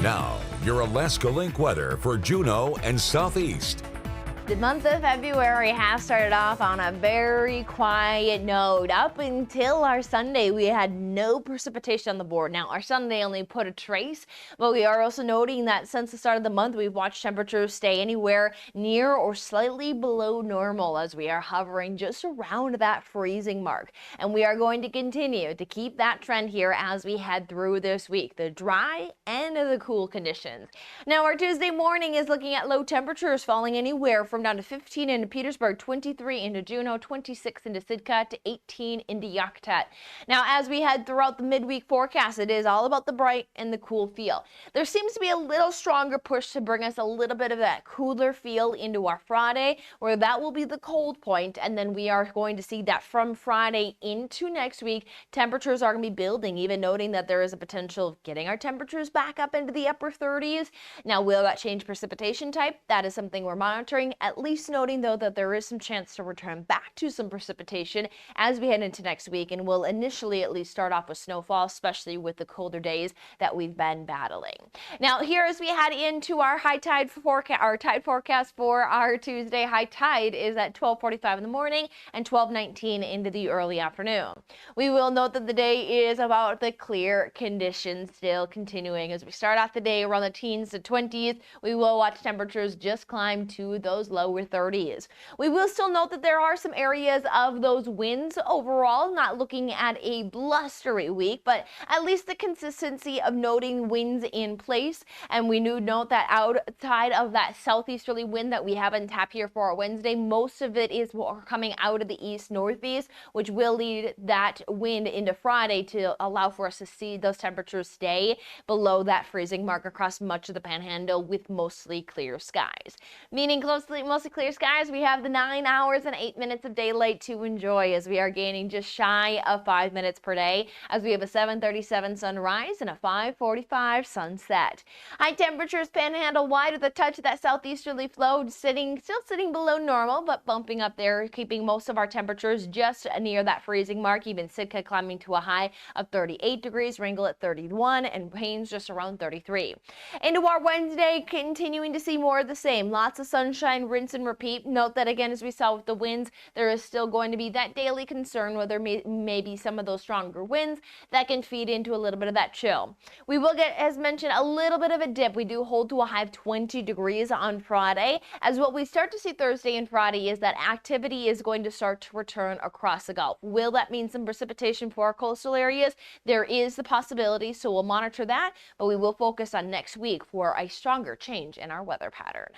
Now, your Alaska Link weather for Juneau and Southeast. The month of February has started off on a very quiet note. Up until our Sunday, we had no precipitation on the board. Now, our Sunday only put a trace, but we are also noting that since the start of the month, we've watched temperatures stay anywhere near or slightly below normal as we are hovering just around that freezing mark. And we are going to continue to keep that trend here as we head through this week, the dry and the cool conditions. Now, our Tuesday morning is looking at low temperatures falling anywhere from down to 15 into Petersburg, 23 into Juneau, 26 into Sitka, to 18 into Yakutat. Now, as we head throughout the midweek forecast, it is all about the bright and the cool feel. There seems to be a little stronger push to bring us a little bit of that cooler feel into our Friday, where that will be the cold point, and then we are going to see that from Friday into next week, temperatures are going to be building, even noting that there is a potential of getting our temperatures back up into the upper 30s. Now, will that change precipitation type? That is something we're monitoring, at least noting, though, that there is some chance to return back to some precipitation as we head into next week, and we'll initially at least start off with snowfall, especially with the colder days that we've been battling. Now, here as we head into our high tide forecast, our tide forecast for our Tuesday, high tide is at 12:45 in the morning and 12:19 into the early afternoon. We will note that the day is about the clear conditions still continuing. As we start off the day around the teens to 20s, we will watch temperatures just climb to those lower 30s. We will still note that there are some areas of those winds overall, not looking at a blustery week, but at least the consistency of noting winds in place. And we do note that outside of that southeasterly wind that we have on tap here for our Wednesday, most of it is coming out of the east northeast, which will lead that wind into Friday to allow for us to see those temperatures stay below that freezing mark across much of the panhandle with mostly clear skies. Meaning mostly clear skies, we have the 9 hours and 8 minutes of daylight to enjoy as we are gaining just shy of 5 minutes per day, as we have a 7:37 sunrise and a 5:45 sunset. High temperatures panhandle wide with a touch of that southeasterly flow still sitting below normal, but bumping up there, keeping most of our temperatures just near that freezing mark. Even Sitka climbing to a high of 38 degrees, Wrangell at 31, and Paynes just around 33. Into our Wednesday, continuing to see more of the same. Lots of sunshine, rinse and repeat. Note that again, as we saw with the winds, there is still going to be that daily concern where there may be some of those stronger winds that can feed into a little bit of that chill. We will get, as mentioned, a little bit of a dip. We do hold to a high of 20 degrees on Friday, as what we start to see Thursday and Friday is that activity is going to start to return across the Gulf. Will that mean some precipitation for our coastal areas? There is the possibility, so we'll monitor that, but we will focus on next week for a stronger change in our weather pattern.